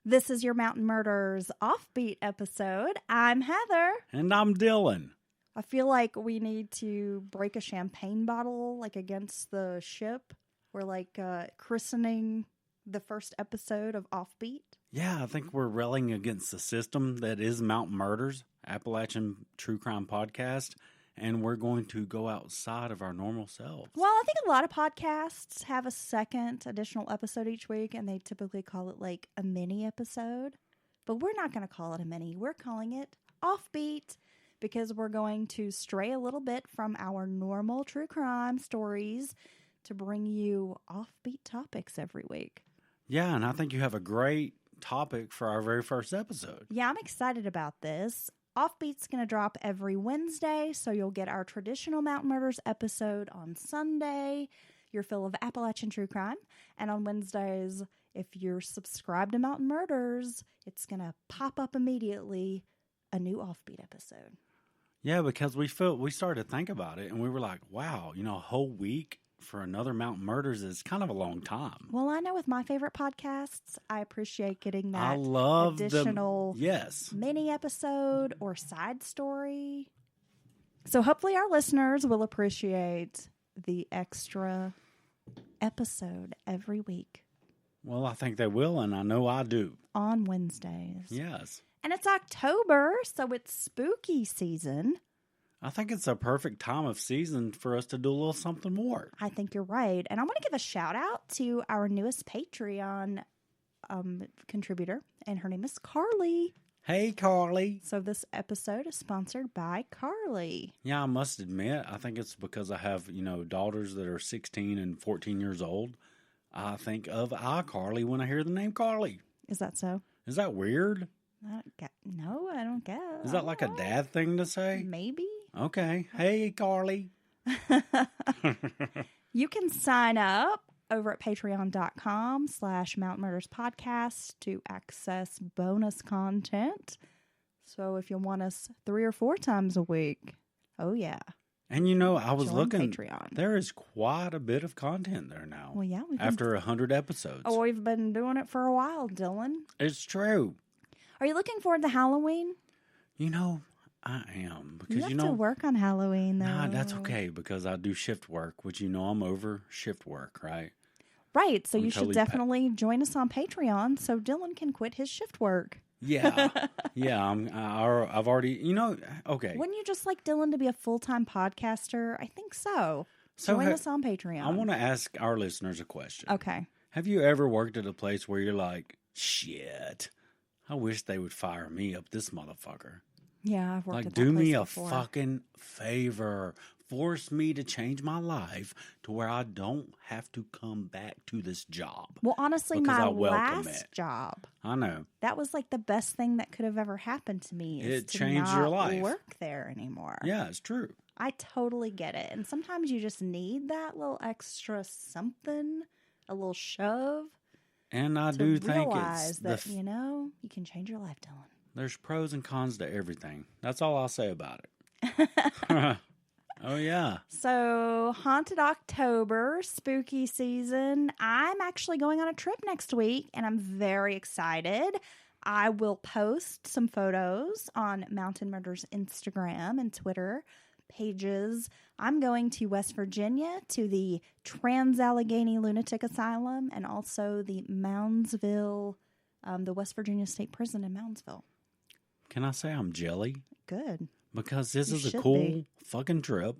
This is your Mountain Murders Offbeat episode. I'm Heather. And I'm Dylan. I feel like we need to break a champagne bottle, like against the ship. We're like christening the first episode of Offbeat. Yeah, I think we're railing against the system that is Mountain Murders, Appalachian True Crime Podcast, and we're going to go outside of our normal selves. Well, I think a lot of podcasts have a second additional episode each week, and they typically call it like a mini episode. But we're not going to call it a mini. We're calling it Offbeat because we're going to stray a little bit from our normal true crime stories to bring you offbeat topics every week. Yeah, and I think you have a great topic for our very first episode. Yeah, I'm excited about this. Offbeat's going to drop every Wednesday, so you'll get our traditional Mountain Murders episode on Sunday, your fill of Appalachian true crime. And on Wednesdays, if you're subscribed to Mountain Murders, it's going to pop up immediately, a new Offbeat episode. Yeah, because we started to think about it, and we were like, wow, a whole week for another Mountain Murders is kind of a long time. Well, I know with my favorite podcasts, I appreciate getting that I love additional mini episode or side story. So hopefully our listeners will appreciate the extra episode every week. Well, I think they will, and I know I do. On Wednesdays. Yes. And it's October, so it's spooky season. I think it's a perfect time of season for us to do a little something more. I think you're right. And I want to give a shout out to our newest Patreon contributor, and her name is Carly. Hey, Carly. So this episode is sponsored by Carly. Yeah, I must admit, I think it's because I have, daughters that are 16 and 14 years old. I think of iCarly when I hear the name Carly. Is that so? Is that weird? No, I don't guess. Is that like a dad thing to say? Maybe. Okay. Hey, Carly. You can sign up over at patreon.com/Mountain Murders Podcast to access bonus content. So if you want us 3 or 4 times a week, oh yeah. And I was looking, Patreon. There is quite a bit of content there now. Well, yeah. After 100 episodes. Oh, we've been doing it for a while, Dylan. It's true. Are you looking forward to Halloween? I am. Because you have to work on Halloween, though. Nah, that's okay because I do shift work, which I'm over shift work, right? Right, so you should definitely join us on Patreon so Dylan can quit his shift work. Yeah, yeah. I've already, okay. Wouldn't you just like Dylan to be a full-time podcaster? I think so. Join us on Patreon. I want to ask our listeners a question. Okay. Have you ever worked at a place where you're like, shit, I wish they would fire me up this motherfucker? Yeah, I've worked at that do place me a before. fucking favor. Force me to change my life to where I don't have to come back to this job. Well, honestly, my last job, I know, that was like the best thing that could have ever happened to me. Is it changed your life. Work there anymore. Yeah, it's true. I totally get it. And sometimes you just need that little extra something, a little shove. And I do think it's that you can change your life, Dylan. There's pros and cons to everything. That's all I'll say about it. Oh, yeah. So, Haunted October, spooky season. I'm actually going on a trip next week, and I'm very excited. I will post some photos on Mountain Murders Instagram and Twitter pages. I'm going to West Virginia to the Trans-Allegheny Lunatic Asylum and also the Moundsville, the West Virginia State Prison in Moundsville. Can I say I'm jelly? Good. Because this is a cool fucking trip.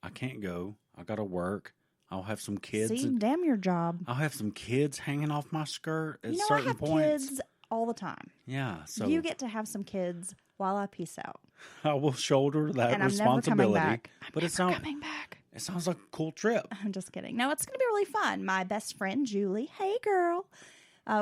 I can't go. I got to work. I'll have some kids. See, damn your job. I'll have some kids hanging off my skirt at certain points. I have kids all the time. Yeah. So you get to have some kids while I peace out. I will shoulder that responsibility. I'm never coming back. It sounds like a cool trip. I'm just kidding. No, it's going to be really fun. My best friend, Julie. Hey, girl.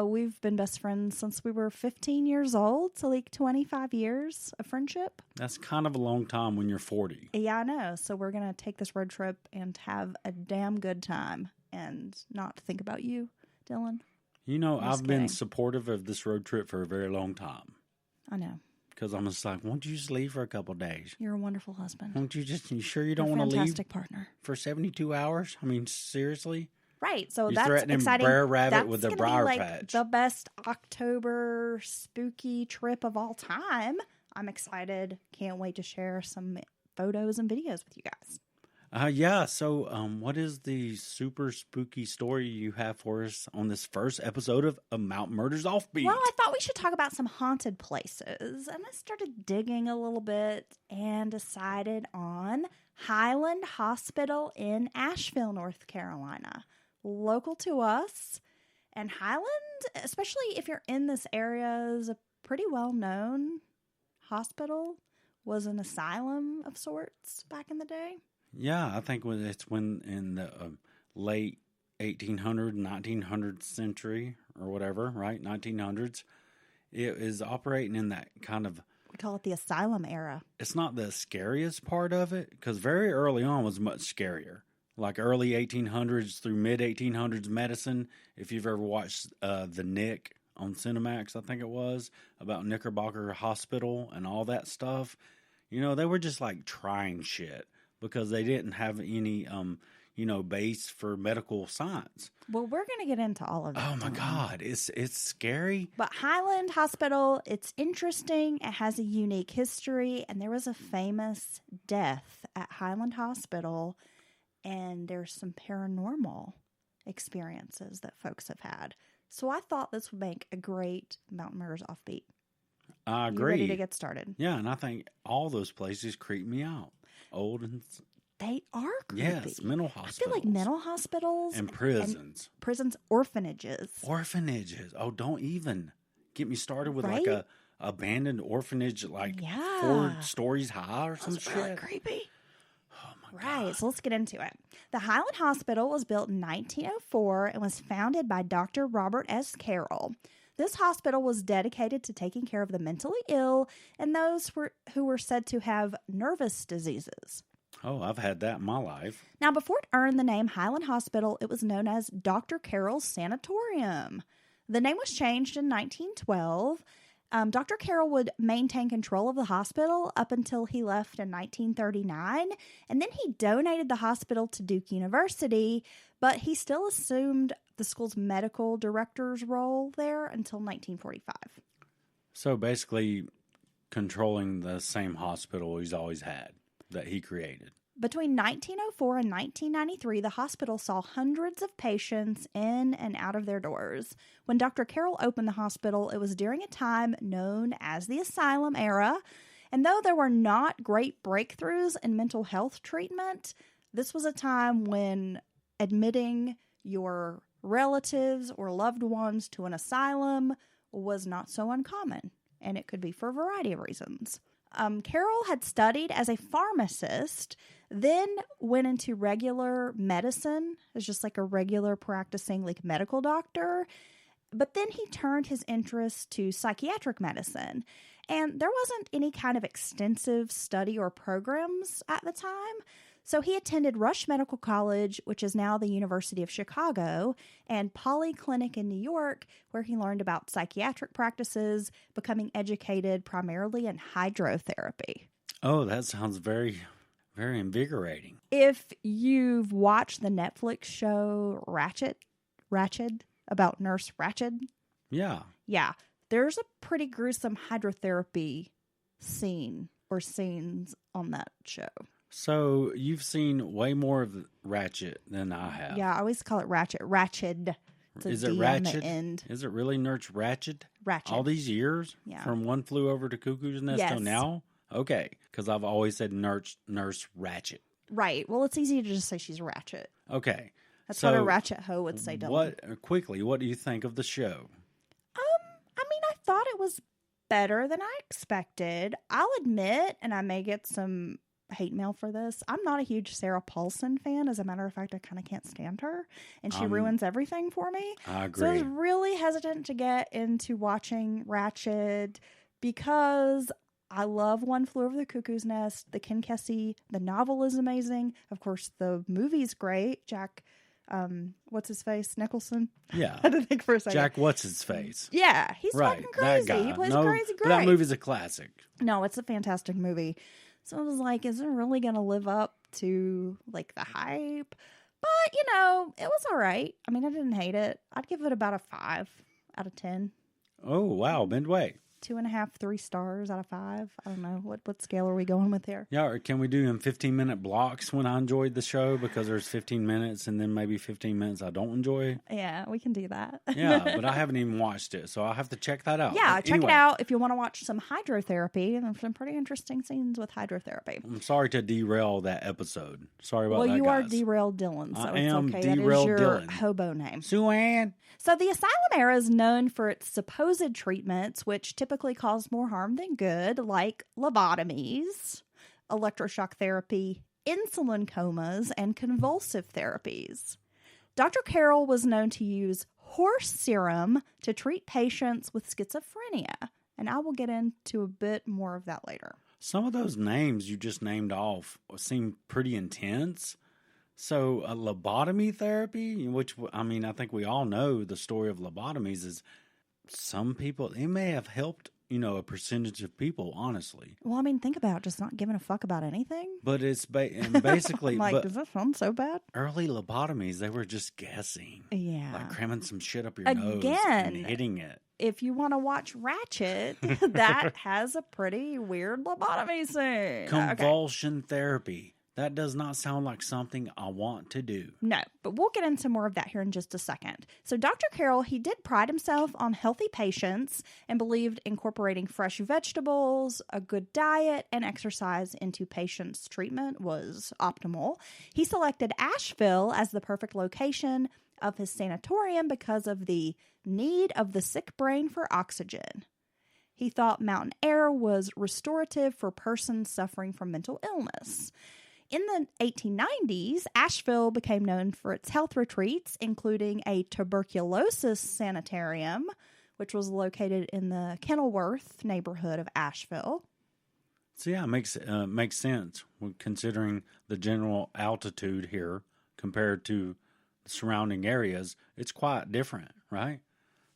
We've been best friends since we were 15 years old, so like 25 years of friendship. That's kind of a long time when you're 40. Yeah, I know. So we're going to take this road trip and have a damn good time and not think about you, Dylan. I've been supportive of this road trip for a very long time. I know. Because I'm just like, won't you just leave for a couple of days? You're a wonderful husband. You sure you don't want to leave? Fantastic partner. For 72 hours? I mean, seriously? Right. So You're that's threatening exciting. Brer Rabbit That's with a gonna briar be like patch. the best October spooky trip of all time. I'm excited. Can't wait to share some photos and videos with you guys. Yeah. So, what is the super spooky story you have for us on this first episode of A Mount Murders Offbeat? Well, I thought we should talk about some haunted places. And I started digging a little bit and decided on Highland Hospital in Asheville, North Carolina. Local to us. And Highland, especially if you're in this area, is a pretty well-known hospital. Was an asylum of sorts back in the day. Yeah, I think when in the late 1800s, 1900th century or whatever, right? 1900s. It is operating in that kind of... We call it the asylum era. It's not the scariest part of it, because very early on was much scarier. Like early 1800s through mid 1800s medicine. If you've ever watched The Nick on Cinemax, I think it was, about Knickerbocker Hospital and all that stuff, they were just like trying shit because they didn't have any, base for medical science. Well, we're going to get into all of that. Oh my God, it's scary. But Highland Hospital, it's interesting. It has a unique history, and there was a famous death at Highland Hospital, and there's some paranormal experiences that folks have had. So I thought this would make a great Mountain Murders Offbeat. I agree. You ready to get started? Yeah, and I think all those places creep me out. Old and... They are creepy. Yes, mental hospitals. I feel like mental hospitals. And prisons. Prisons, orphanages. Orphanages. Oh, don't even get me started with Right? like a abandoned orphanage, like Yeah. 4 stories high or some Those are really shit. creepy. Oh my Right, God. so let's get into it. The Highland Hospital was built in 1904 and was founded by Dr. Robert S. Carroll. This hospital was dedicated to taking care of the mentally ill and those who were said to have nervous diseases. Oh, I've had that in my life. Now, before it earned the name Highland Hospital, it was known as Dr. Carroll's Sanatorium. The name was changed in 1912. Dr. Carroll would maintain control of the hospital up until he left in 1939, and then he donated the hospital to Duke University, but he still assumed the school's medical director's role there until 1945. So basically controlling the same hospital he's always had that he created. Between 1904 and 1993, the hospital saw hundreds of patients in and out of their doors. When Dr. Carroll opened the hospital, it was during a time known as the asylum era. And though there were not great breakthroughs in mental health treatment, this was a time when admitting your relatives or loved ones to an asylum was not so uncommon. And it could be for a variety of reasons. Carroll had studied as a pharmacist, then went into regular medicine as just like a regular practicing like medical doctor. But then he turned his interest to psychiatric medicine. And there wasn't any kind of extensive study or programs at the time. So he attended Rush Medical College, which is now the University of Chicago, and Polyclinic in New York, where he learned about psychiatric practices, becoming educated primarily in hydrotherapy. Oh, that sounds very, very invigorating. If you've watched the Netflix show Ratched, about Nurse Ratched, Yeah. there's a pretty gruesome hydrotherapy scene or scenes on that show. So you've seen way more of Ratchet than I have. Yeah, I always call it Ratched. Ratched. It's a Is D it on Ratchet? the end. Is it really Nurse Ratchet? Ratched. All these years? Yeah. From One Flew Over the Cuckoo's Nest Yes. till now? Okay. Because I've always said Nurse Ratchet. Right. Well, it's easy to just say she's Ratchet. Okay. That's what a ratchet hoe would say, Dylan. What do you think of the show? I mean, I thought it was better than I expected. I'll admit, and I may get some hate mail for this, I'm not a huge Sarah Paulson fan. As a matter of fact, I kind of can't stand her, and she ruins everything for me. I agree. So I was really hesitant to get into watching Ratched because I love One Flew Over the Cuckoo's Nest. The Ken Kesey, the novel is amazing. Of course, the movie's great. Jack, what's his face? Nicholson? Yeah. I had to think for a second. Jack, what's his face? Yeah, he's Right, fucking crazy. that guy. He plays No, a crazy but guy. that movie's a classic. No, it's a fantastic movie. So I was like, is it really going to live up to like the hype? But, it was all right. I mean, I didn't hate it. I'd give it about a 5 out of 10. Oh, wow. Midway. 2.5, 3 stars out of 5. I don't know. What scale are we going with here? Yeah, or can we do in 15-minute blocks when I enjoyed the show? Because there's 15 minutes and then maybe 15 minutes I don't enjoy. Yeah, we can do that. Yeah, but I haven't even watched it, so I'll have to check that out. Yeah, But check anyway, it out if you want to watch some hydrotherapy. And there's some pretty interesting scenes with hydrotherapy. I'm sorry to derail that episode. Sorry about that, Well, you are guys. derailed Dylan, so I it's am okay. That Derailed is your Dylan. hobo name. Sue-Ann. So the asylum era is known for its supposed treatments, which typically cause more harm than good, like lobotomies, electroshock therapy, insulin comas, and convulsive therapies. Dr. Carroll was known to use horse serum to treat patients with schizophrenia, and I will get into a bit more of that later. Some of those names you just named off seem pretty intense. So a lobotomy therapy, which, I mean, I think we all know the story of lobotomies is some people, it may have helped, a percentage of people, honestly. Well, I mean, think about just not giving a fuck about anything. But it's basically, like, does that sound so bad? Early lobotomies, they were just guessing. Yeah. Like cramming some shit up your nose and hitting it. If you want to watch Ratchet, that has a pretty weird lobotomy scene. Convulsion therapy. That does not sound like something I want to do. No, but we'll get into more of that here in just a second. So Dr. Carroll, he did pride himself on healthy patients and believed incorporating fresh vegetables, a good diet, and exercise into patients' treatment was optimal. He selected Asheville as the perfect location of his sanatorium because of the need of the sick brain for oxygen. He thought mountain air was restorative for persons suffering from mental illness. In the 1890s, Asheville became known for its health retreats, including a tuberculosis sanitarium, which was located in the Kenilworth neighborhood of Asheville. So yeah, it makes sense considering the general altitude here compared to the surrounding areas. It's quite different, right?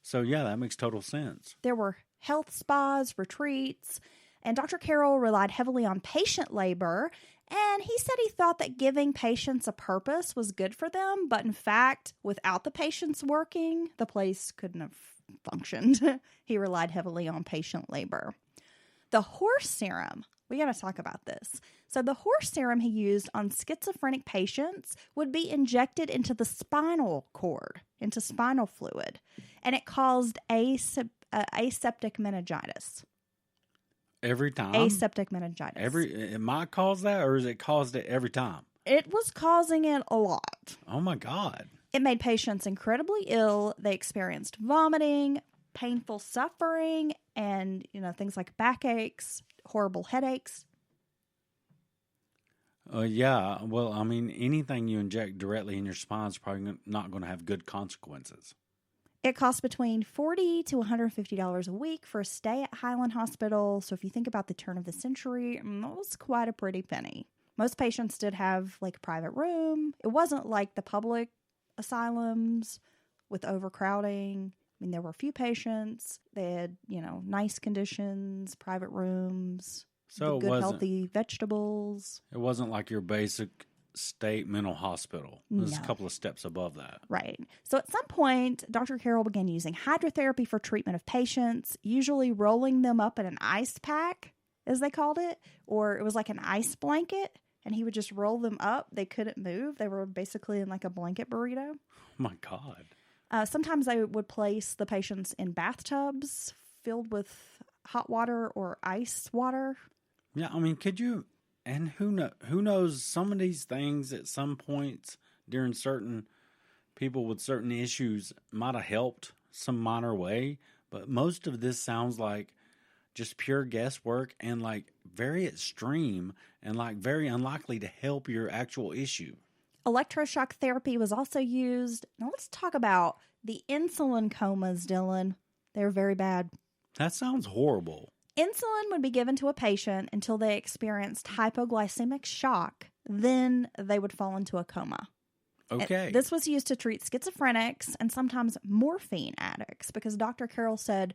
So yeah, that makes total sense. There were health spas, retreats, and Dr. Carroll relied heavily on patient labor. And he said he thought that giving patients a purpose was good for them, but in fact, without the patients working, the place couldn't have functioned. He relied heavily on patient labor. The horse serum, we got to talk about this. So the horse serum he used on schizophrenic patients would be injected into the spinal cord, into spinal fluid, and it caused aseptic meningitis. Every time? Aseptic meningitis. It might cause that, or is it caused it every time? It was causing it a lot. Oh my God. It made patients incredibly ill. They experienced vomiting, painful suffering, and, things like backaches, horrible headaches. Yeah. Well, I mean, anything you inject directly in your spine is probably not going to have good consequences. It costs between $40 to $150 a week for a stay at Highland Hospital. So if you think about the turn of the century, that was quite a pretty penny. Most patients did have a private room. It wasn't like the public asylums with overcrowding. I mean, there were a few patients. They had, nice conditions, private rooms, so good healthy vegetables. It wasn't like your basic state mental hospital. There's a couple of steps above that. Right. So at some point, Dr. Carroll began using hydrotherapy for treatment of patients, usually rolling them up in an ice pack, as they called it, or it was like an ice blanket, and he would just roll them up. They couldn't move. They were basically in a blanket burrito. Oh my God. Sometimes they would place the patients in bathtubs filled with hot water or ice water. Yeah, I mean, could you... And who knows, some of these things at some points during certain people with certain issues might have helped some minor way, but most of this sounds like just pure guesswork and very extreme and very unlikely to help your actual issue. Electroshock therapy was also used. Now let's talk about the insulin comas, Dylan. They're very bad. That sounds horrible. Insulin would be given to a patient until they experienced hypoglycemic shock. Then they would fall into a coma. Okay. This was used to treat schizophrenics and sometimes morphine addicts because Dr. Carroll said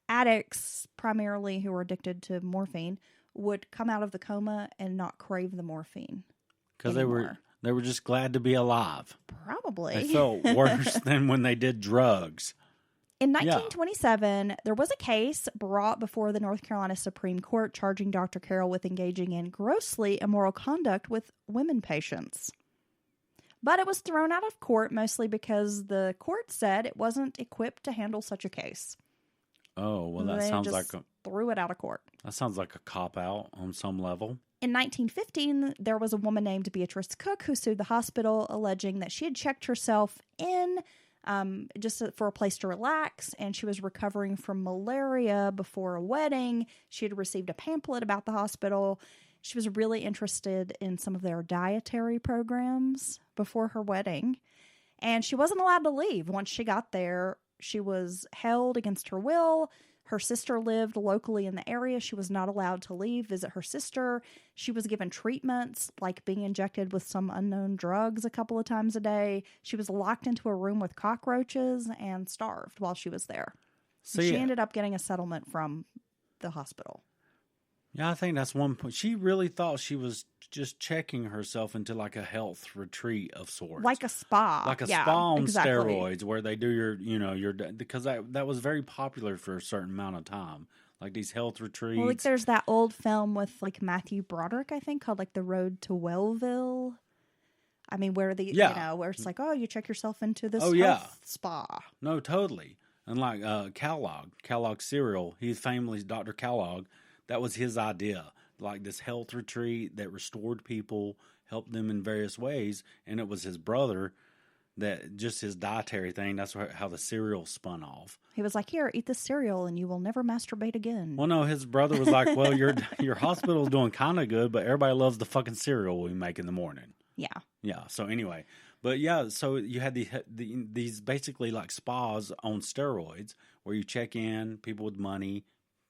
addicts, primarily who were addicted to morphine, would come out of the coma and not crave the morphine because they They were just glad to be alive. Probably. They felt worse than when they did drugs. In 1927, there was a case brought before the North Carolina Supreme Court charging Dr. Carroll with engaging in grossly immoral conduct with women patients. But it was thrown out of court mostly because the court said it wasn't equipped to handle such a case. Oh, well, that They sounds just like threw it out of court. that sounds like a cop-out on some level. In 1915, there was a woman named Beatrice Cook who sued the hospital, alleging that she had checked herself in just for a place to relax, and she was recovering from malaria before a wedding. She had received a pamphlet about the hospital. She was really interested in some of their dietary programs before her wedding, and she wasn't allowed to leave. Once she got there, she was held against her will. Her sister lived locally in the area. She was not allowed to leave, visit her sister. She was given treatments, like being injected with some unknown drugs a couple of times a day. She was locked into a room with cockroaches and starved while she was there. She ended up getting a settlement from the hospital. Yeah, I think that's one point. She really thought she was just checking herself into like a health retreat of sorts. Like a spa. Like a spa on steroids where they do your because that was very popular for a certain amount of time. Like these health retreats. Well, like there's that old film with like Matthew Broderick, I think, called like The Road to Wellville. I mean, where where it's like, oh, you check yourself into this health spa. No, totally. And like Kellogg cereal, he's famously Dr. Kellogg. That was his idea, like this health retreat that restored people, helped them in various ways. And it was his brother that just his dietary thing. That's how the cereal spun off. He was like, here, eat this cereal and you will never masturbate again. Well, no, his brother was like, well, your hospital's doing kind of good, but everybody loves the fucking cereal we make in the morning. Yeah. Yeah. So anyway, but yeah, so you had these basically like spas on steroids where you check in, people with money,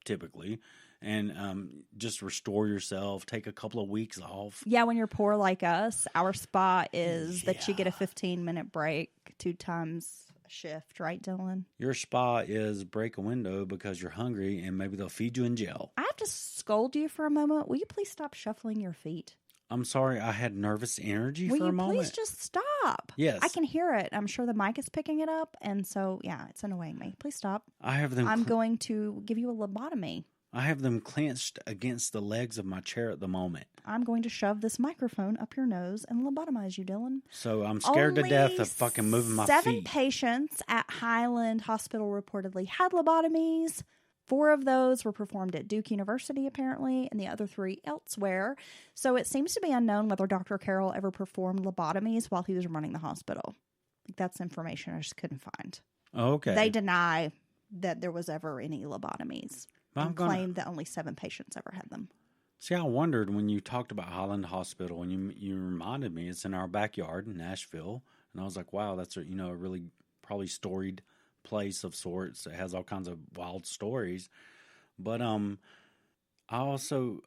typically, and just restore yourself, take a couple of weeks off. Yeah, when you're poor like us, our spa is that you get a 15-minute break 2 times a shift, right, Dylan? Your spa is break a window because you're hungry and maybe they'll feed you in gel. I have to scold you for a moment. Will you please stop shuffling your feet? I'm sorry, I had nervous energy for a moment. Will you please just stop? Yes. I can hear it. I'm sure the mic is picking it up, and so, yeah, it's annoying me. Please stop. I'm going to give you a lobotomy. I have them clenched against the legs of my chair at the moment. I'm going to shove this microphone up your nose and lobotomize you, Dylan. So I'm scared to death of fucking moving my feet. 7 patients at Highland Hospital reportedly had lobotomies. 4 of those were performed at Duke University, apparently, and the other 3 elsewhere. So it seems to be unknown whether Dr. Carroll ever performed lobotomies while he was running the hospital. That's information I just couldn't find. Okay. They deny that there was ever any lobotomies and claim that only 7 patients ever had them. See, I wondered when you talked about Highland Hospital, and you reminded me it's in our backyard in Asheville, and I was like, wow, that's a really probably storied place of sorts. It has all kinds of wild stories. But I also,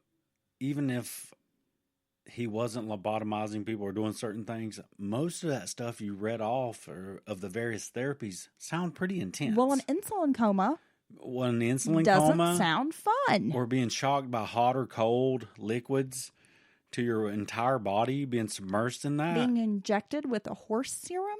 even if he wasn't lobotomizing people or doing certain things, most of that stuff you read off of the various therapies sound pretty intense. Well, an insulin coma. Well, an insulin doesn't coma sound fun. Or being shocked by hot or cold liquids to your entire body, being submerged in that. Being injected with a horse serum?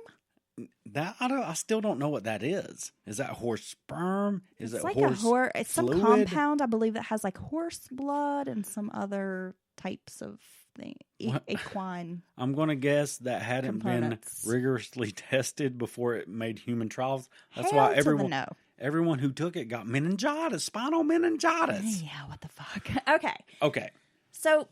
That I still don't know what that is. Is that horse sperm? Is it like horse it's fluid? Some compound, I believe, that has like horse blood and some other types of equine. I'm going to guess that hadn't components. Been rigorously tested before it made human trials. That's Hell why everyone who took it got meningitis, spinal meningitis. Yeah, what the fuck? Okay. So,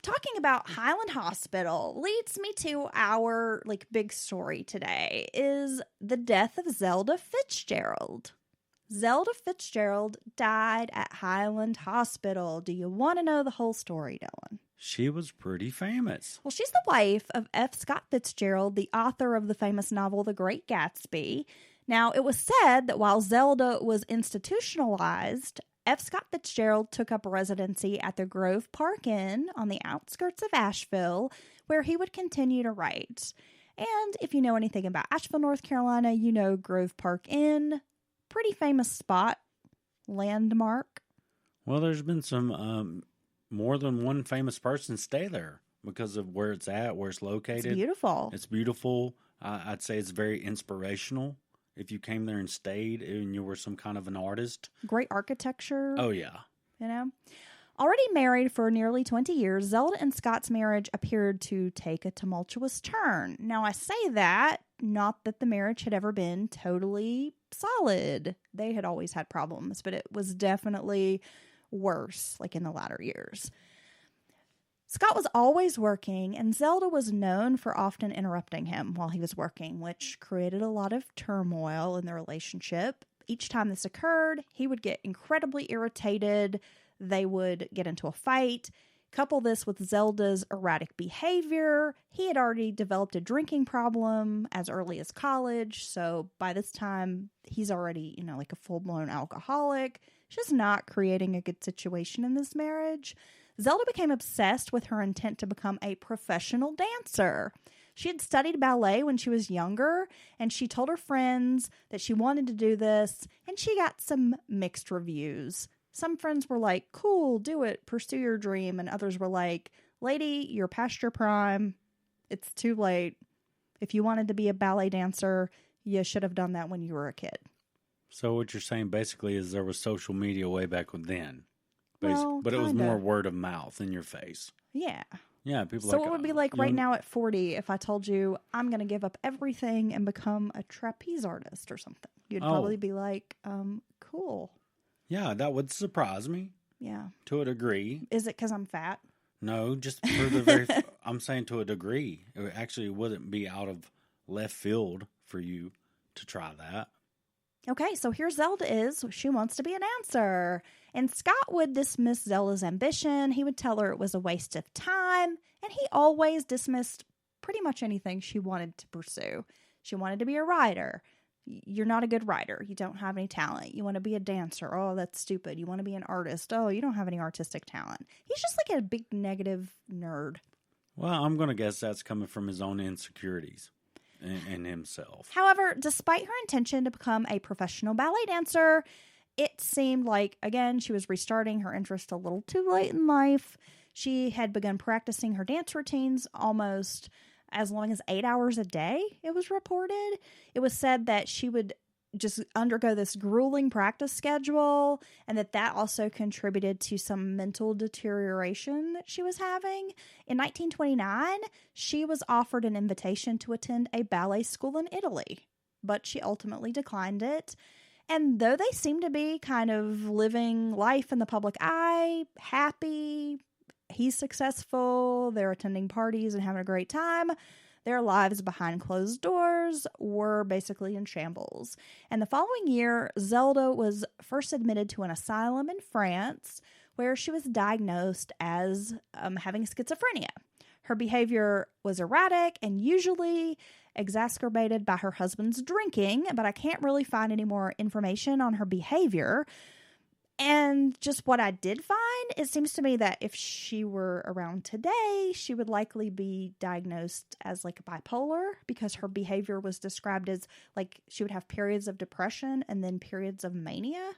talking about Highland Hospital leads me to our big story today is the death of Zelda Fitzgerald. Zelda Fitzgerald died at Highland Hospital. Do you want to know the whole story, Dylan? She was pretty famous. Well, she's the wife of F. Scott Fitzgerald, the author of the famous novel The Great Gatsby. Now, it was said that while Zelda was institutionalized, F. Scott Fitzgerald took up residency at the Grove Park Inn on the outskirts of Asheville, where he would continue to write. And if you know anything about Asheville, North Carolina, you know Grove Park Inn, pretty famous spot, landmark. Well, there's been some more than one famous person stay there because of where it's at, where it's located. It's beautiful. It's beautiful. I'd say it's very inspirational. If you came there and stayed and you were some kind of an artist. Great architecture. Oh, yeah. You know? Already married for nearly 20 years, Zelda and Scott's marriage appeared to take a tumultuous turn. Now, I say that, not that the marriage had ever been totally solid. They had always had problems, but it was definitely worse, like in the latter years. Scott was always working, and Zelda was known for often interrupting him while he was working, which created a lot of turmoil in the relationship. Each time this occurred, he would get incredibly irritated. They would get into a fight. Couple this with Zelda's erratic behavior. He had already developed a drinking problem as early as college, so by this time, he's already, like a full-blown alcoholic. Just not creating a good situation in this marriage. Zelda became obsessed with her intent to become a professional dancer. She had studied ballet when she was younger, and she told her friends that she wanted to do this, and she got some mixed reviews. Some friends were like, cool, do it, pursue your dream, and others were like, lady, you're past your prime. It's too late. If you wanted to be a ballet dancer, you should have done that when you were a kid. So what you're saying basically is there was social media way back then. Well, but it was more word of mouth in your face. Yeah. Yeah, people So it would be like right now at 40 if I told you I'm going to give up everything and become a trapeze artist or something. You'd probably be like, cool. Yeah, that would surprise me. Yeah. To a degree. Is it because I'm fat? No, just for the very... I'm saying to a degree. It actually wouldn't be out of left field for you to try that. Okay, so here Zelda is. She wants to be a dancer. And Scott would dismiss Zelda's ambition. He would tell her it was a waste of time. And he always dismissed pretty much anything she wanted to pursue. She wanted to be a writer. You're not a good writer. You don't have any talent. You want to be a dancer. Oh, that's stupid. You want to be an artist. Oh, you don't have any artistic talent. He's just like a big negative nerd. Well, I'm going to guess that's coming from his own insecurities. And himself. However, despite her intention to become a professional ballet dancer, it seemed like, again, she was restarting her interest a little too late in life. She had begun practicing her dance routines almost as long as 8 hours a day, it was reported. It was said that she would just undergo this grueling practice schedule and that also contributed to some mental deterioration that she was having. In 1929, she was offered an invitation to attend a ballet school in Italy, but she ultimately declined it. And though they seem to be kind of living life in the public eye, happy, he's successful, they're attending parties and having a great time, their lives behind closed doors were basically in shambles. And the following year, Zelda was first admitted to an asylum in France where she was diagnosed as having schizophrenia. Her behavior was erratic and usually exacerbated by her husband's drinking, but I can't really find any more information on her behavior. And just what I did find, it seems to me that if she were around today, she would likely be diagnosed as like bipolar because her behavior was described as like she would have periods of depression and then periods of mania.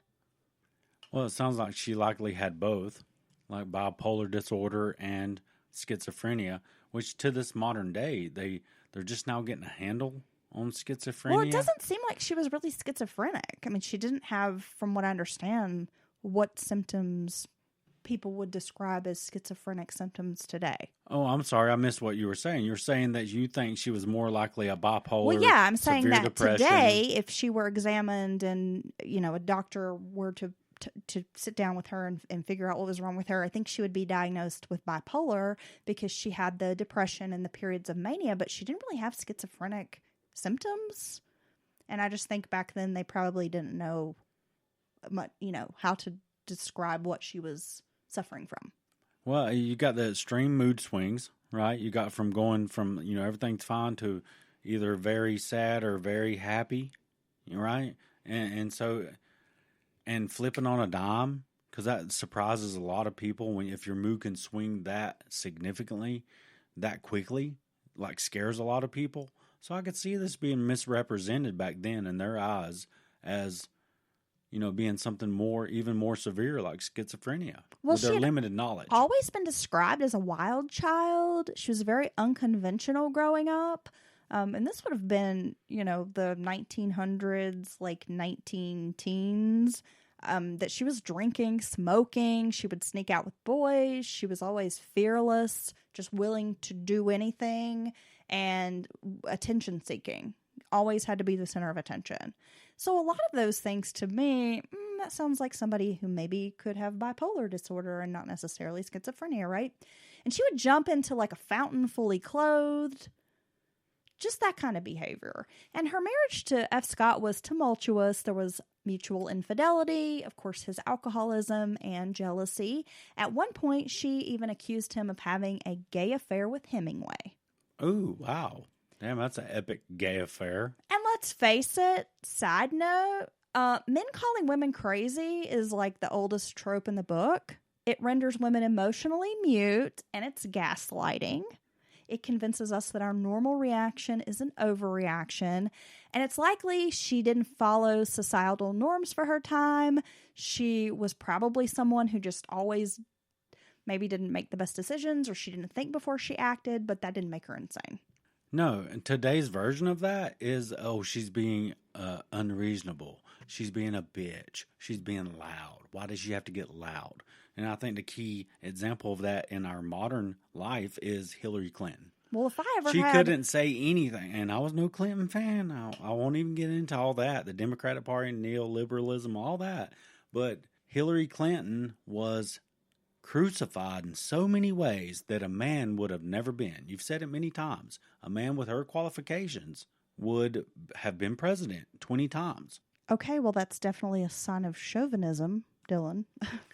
Well, it sounds like she likely had both, like bipolar disorder and schizophrenia, which to this modern day, they're just now getting a handle on schizophrenia. Well, it doesn't seem like she was really schizophrenic. I mean, she didn't have, from what I understand, what symptoms people would describe as schizophrenic symptoms today. Oh, I'm sorry. I missed what you were saying. You're saying that you think she was more likely a bipolar. Well, yeah, I'm saying that depression. Today, if she were examined and, a doctor were to sit down with her and figure out what was wrong with her, I think she would be diagnosed with bipolar because she had the depression and the periods of mania, but she didn't really have schizophrenic symptoms. And I just think back then they probably didn't know much, how to describe what she was suffering from. Well, you got the extreme mood swings, right? You got from going from, everything's fine to either very sad or very happy, right? And flipping on a dime, because that surprises a lot of people if your mood can swing that significantly, that quickly, like scares a lot of people. So I could see this being misrepresented back then in their eyes as, being something even more severe like schizophrenia Well, with their she had limited knowledge. always been described as a wild child. She was very unconventional growing up. And this would have been, the 1900s, like 19 teens, that she was drinking, smoking. She would sneak out with boys. She was always fearless, just willing to do anything, and attention seeking. Always had to be the center of attention. So a lot of those things to me, that sounds like somebody who maybe could have bipolar disorder and not necessarily schizophrenia, right? And she would jump into like a fountain fully clothed. Just that kind of behavior. And her marriage to F. Scott was tumultuous. There was mutual infidelity, of course, his alcoholism and jealousy. At one point, she even accused him of having a gay affair with Hemingway. Oh, wow. Damn, that's an epic gay affair. And let's face it, side note, men calling women crazy is like the oldest trope in the book. It renders women emotionally mute, and it's gaslighting. It convinces us that our normal reaction is an overreaction, and it's likely she didn't follow societal norms for her time. She was probably someone who just always maybe didn't make the best decisions, or she didn't think before she acted, but that didn't make her insane. No, and today's version of that is, she's being unreasonable. She's being a bitch. She's being loud. Why does she have to get loud? And I think the key example of that in our modern life is Hillary Clinton. Well, if I ever She couldn't say anything, and I was no Clinton fan. I won't even get into all that, the Democratic Party, neoliberalism, all that. But Hillary Clinton was crucified in so many ways that a man would have never been. You've said it many times. A man with her qualifications would have been president 20 times. Okay, well, that's definitely a sign of chauvinism, Dylan,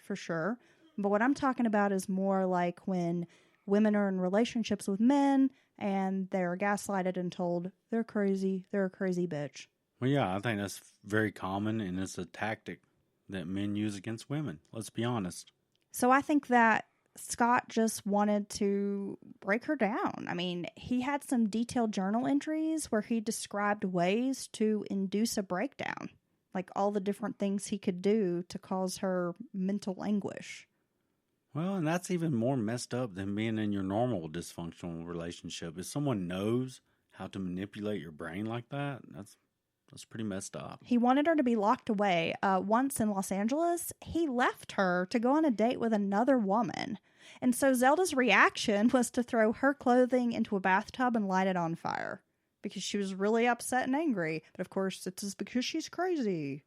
for sure. But what I'm talking about is more like when women are in relationships with men and they're gaslighted and told they're crazy, they're a crazy bitch. Well, yeah, I think that's very common, and it's a tactic that men use against women. Let's be honest. So I think that Scott just wanted to break her down. I mean, he had some detailed journal entries where he described ways to induce a breakdown, like all the different things he could do to cause her mental anguish. Well, and that's even more messed up than being in your normal dysfunctional relationship. If someone knows how to manipulate your brain like that, that's pretty messed up. He wanted her to be locked away. Once in Los Angeles, he left her to go on a date with another woman. And so Zelda's reaction was to throw her clothing into a bathtub and light it on fire because she was really upset and angry. But of course, it's just because she's crazy.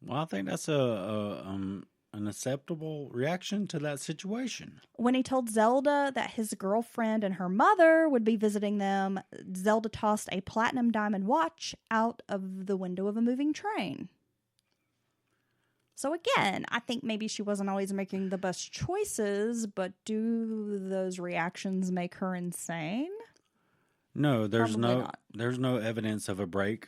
Well, I think that's an acceptable reaction to that situation. When he told Zelda that his girlfriend and her mother would be visiting them, Zelda tossed a platinum diamond watch out of the window of a moving train. So again, I think maybe she wasn't always making the best choices, but do those reactions make her insane? No, there's Probably not. There's no evidence of a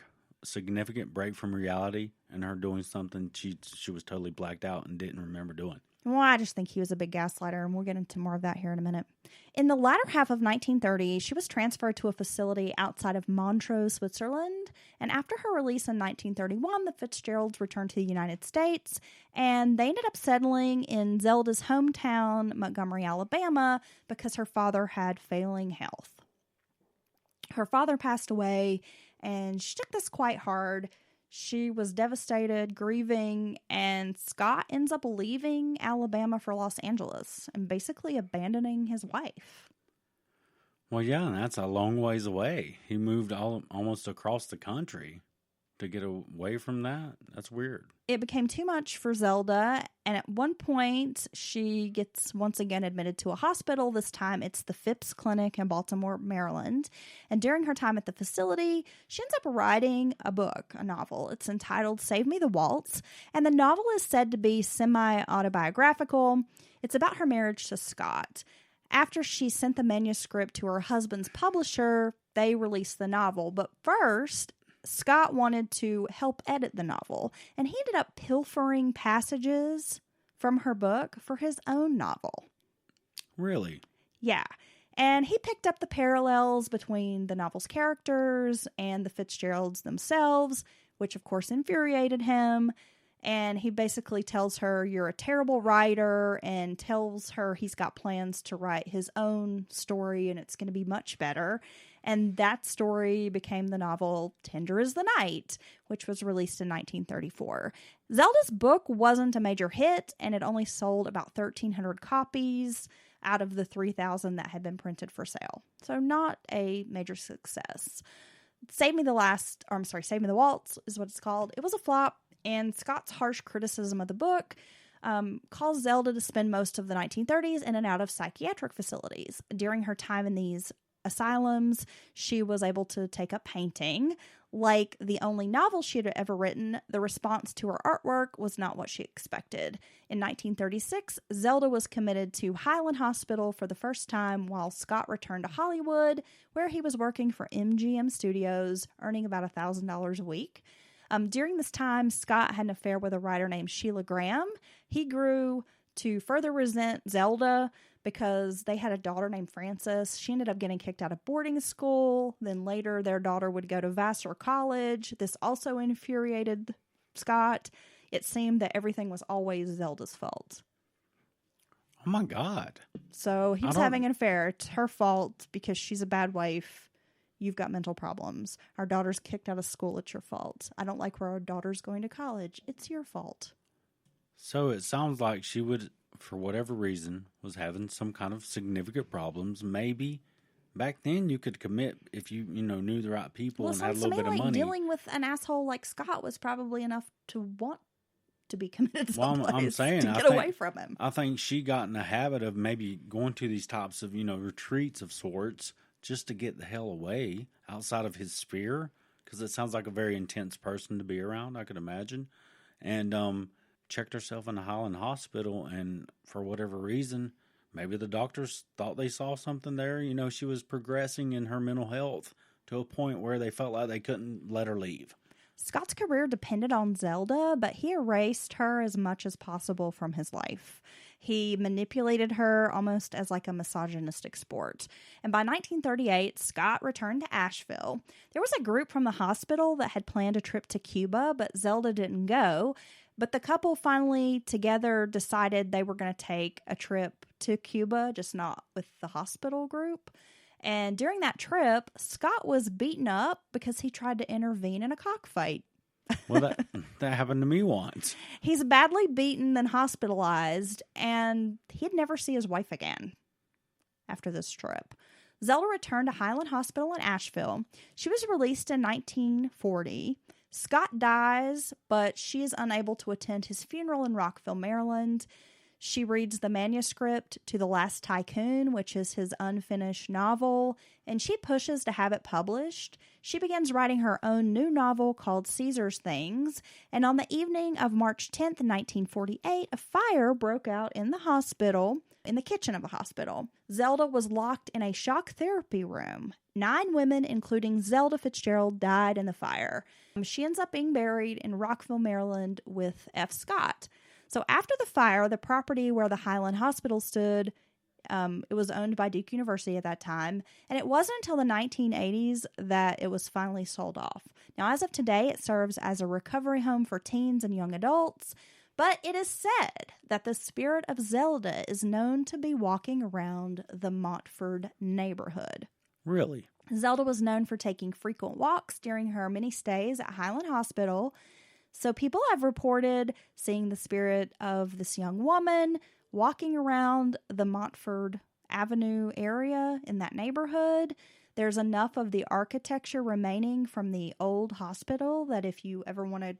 significant break from reality, and her doing something she was totally blacked out and didn't remember doing. Well, I just think he was a big gaslighter, and we'll get into more of that here in a minute. In the latter half of 1930, she was transferred to a facility outside of Montreux, Switzerland, and after her release in 1931, the Fitzgeralds returned to the United States, and they ended up settling in Zelda's hometown, Montgomery, Alabama, because her father had failing health. Her father passed away, and she took this quite hard. She was devastated, grieving, and Scott ends up leaving Alabama for Los Angeles and basically abandoning his wife. Well, yeah, and that's a long ways away. He moved almost across the country to get away from that. That's weird. It became too much for Zelda, and at one point, she gets once again admitted to a hospital. This time, it's the Phipps Clinic in Baltimore, Maryland. And during her time at the facility, she ends up writing a book, a novel. It's entitled Save Me the Waltz, and the novel is said to be semi-autobiographical. It's about her marriage to Scott. After she sent the manuscript to her husband's publisher, they released the novel. But first, Scott wanted to help edit the novel, and he ended up pilfering passages from her book for his own novel. Really? Yeah. And he picked up the parallels between the novel's characters and the Fitzgeralds themselves, which of course infuriated him. And he basically tells her, "You're a terrible writer," and tells her he's got plans to write his own story and it's going to be much better. And that story became the novel Tender is the Night, which was released in 1934. Zelda's book wasn't a major hit, and it only sold about 1,300 copies out of the 3,000 that had been printed for sale. So not a major success. Save Me the Waltz is what it's called. It was a flop, and Scott's harsh criticism of the book caused Zelda to spend most of the 1930s in and out of psychiatric facilities. During her time in these asylums, she was able to take up painting. Like the only novel she had ever written, the response to her artwork was not what she expected. In 1936, Zelda was committed to Highland Hospital for the first time, while Scott returned to Hollywood, where he was working for MGM Studios, earning about $1,000 a week. During this time, Scott had an affair with a writer named Sheila Graham. He grew to further resent Zelda because they had a daughter named Frances. She ended up getting kicked out of boarding school. Then later, their daughter would go to Vassar College. This also infuriated Scott. It seemed that everything was always Zelda's fault. Oh, my God. So he was having an affair. It's her fault because she's a bad wife. You've got mental problems. Our daughter's kicked out of school. It's your fault. I don't like where our daughter's going to college. It's your fault. So it sounds like she would, for whatever reason, was having some kind of significant problems. Maybe back then you could commit if you knew the right people and had a little bit of money. Dealing with an asshole like Scott was probably enough to want to be committed someplace. Well, I'm saying, to get away from him. I think she got in the habit of maybe going to these types of retreats of sorts just to get the hell away outside of his sphere, because it sounds like a very intense person to be around, I could imagine. And checked herself in the Highland Hospital, and for whatever reason, maybe the doctors thought they saw something there. She was progressing in her mental health to a point where they felt like they couldn't let her leave. Scott's career depended on Zelda, but he erased her as much as possible from his life. He manipulated her almost as like a misogynistic sport. And by 1938, Scott returned to Asheville. There was a group from the hospital that had planned a trip to Cuba, but Zelda didn't go. But the couple finally together decided they were going to take a trip to Cuba, just not with the hospital group. And during that trip, Scott was beaten up because he tried to intervene in a cockfight. Well, that happened to me once. He's badly beaten and hospitalized, and he'd never see his wife again after this trip. Zelda returned to Highland Hospital in Asheville. She was released in 1940. Scott dies, but she is unable to attend his funeral in Rockville, Maryland. She reads the manuscript to The Last Tycoon, which is his unfinished novel, and she pushes to have it published. She begins writing her own new novel called Caesar's Things, and on the evening of March 10th, 1948, a fire broke out in the hospital, in the kitchen of the hospital. Zelda was locked in a shock therapy room. 9 women, including Zelda Fitzgerald, died in the fire. She ends up being buried in Rockville, Maryland with F. Scott. So after the fire, the property where the Highland Hospital stood, it was owned by Duke University at that time, and it wasn't until the 1980s that it was finally sold off. Now, as of today, it serves as a recovery home for teens and young adults, but it is said that the spirit of Zelda is known to be walking around the Montford neighborhood. Really? Zelda was known for taking frequent walks during her many stays at Highland Hospital. So people have reported seeing the spirit of this young woman walking around the Montford Avenue area in that neighborhood. There's enough of the architecture remaining from the old hospital that if you ever want to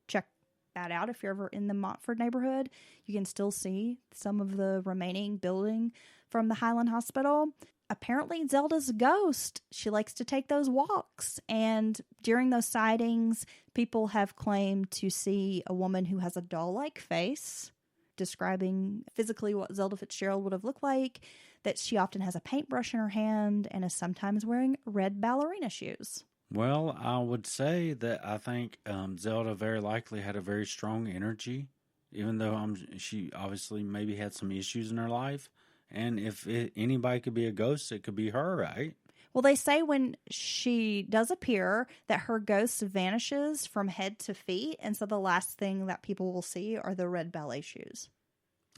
check that out, if you're ever in the Montford neighborhood, you can still see some of the remaining building from the Highland Hospital. Apparently, Zelda's a ghost. She likes to take those walks. And during those sightings, people have claimed to see a woman who has a doll-like face, describing physically what Zelda Fitzgerald would have looked like, that she often has a paintbrush in her hand and is sometimes wearing red ballerina shoes. Well, I would say that I think Zelda very likely had a very strong energy, even though she obviously maybe had some issues in her life. And if anybody could be a ghost, it could be her, right? Well, they say when she does appear that her ghost vanishes from head to feet. And so the last thing that people will see are the red ballet shoes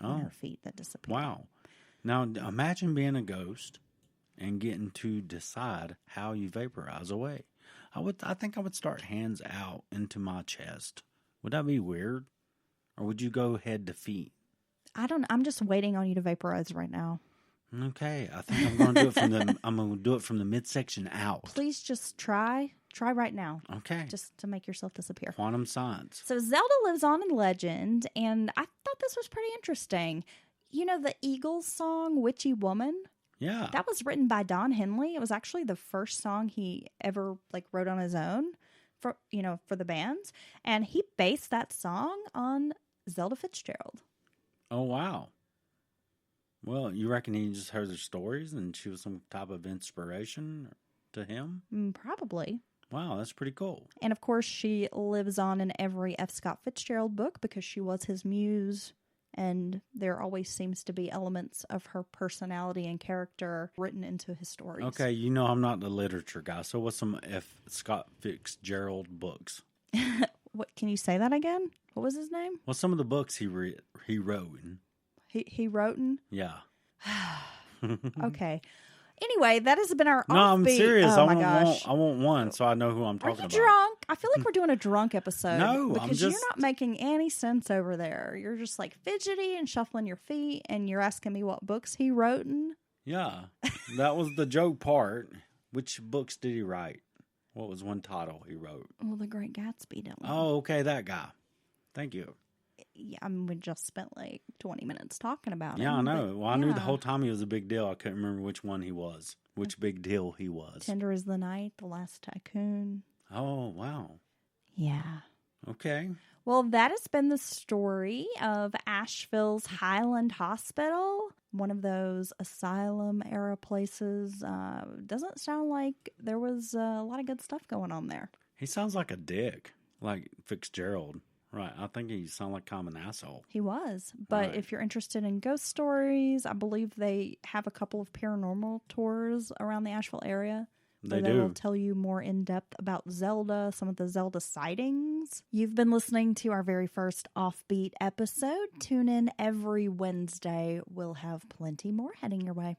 on her feet that disappear. Wow. Now, imagine being a ghost and getting to decide how you vaporize away. I think I would start hands out into my chest. Would that be weird? Or would you go head to feet? I don't know. I'm just waiting on you to vaporize right now. Okay, I think I'm going to do it from the midsection out. Please just try right now. Okay. Just to make yourself disappear. Quantum science. So Zelda lives on in legend, and I thought this was pretty interesting. You know the Eagles song "Witchy Woman"? Yeah. That was written by Don Henley. It was actually the first song he ever wrote on his own for the bands, and he based that song on Zelda Fitzgerald. Oh wow. Well, you reckon he just heard her stories and she was some type of inspiration to him? Probably. Wow, that's pretty cool. And of course, she lives on in every F. Scott Fitzgerald book because she was his muse. And there always seems to be elements of her personality and character written into his stories. Okay, I'm not the literature guy. So what's some F. Scott Fitzgerald books? What, can you say that again? What was his name? Well, some of the books he wrote. He wrote in? Yeah. Okay. Anyway, that has been our No, Offbeat. I'm serious. Oh my gosh. I want one so I know who I'm talking Are about. you drunk? I feel like we're doing a drunk episode. No, because you're not making any sense over there. You're just fidgety and shuffling your feet, and you're asking me what books he wrote in. Yeah, that was the joke part. Which books did he write? What was one title he wrote? Well, The Great Gatsby, don't we? Oh, okay, that guy. Thank you. Yeah, we just spent 20 minutes talking about it. Yeah, I know. Well, I knew the whole time he was a big deal. I couldn't remember which one he was. Which big deal he was. Tender as the Night, The Last Tycoon. Oh, wow. Yeah. Okay. Well, that has been the story of Asheville's Highland Hospital, one of those asylum era places. Doesn't sound like there was a lot of good stuff going on there. He sounds like a dick, like Fitzgerald. Right. I think he sounded like kind of an asshole. He was. But Right. if you're interested in ghost stories, I believe they have a couple of paranormal tours around the Asheville area. They That will do. tell you more in depth about Zelda, some of the Zelda sightings. You've been listening to our very first Offbeat episode. Tune in every Wednesday. We'll have plenty more heading your way.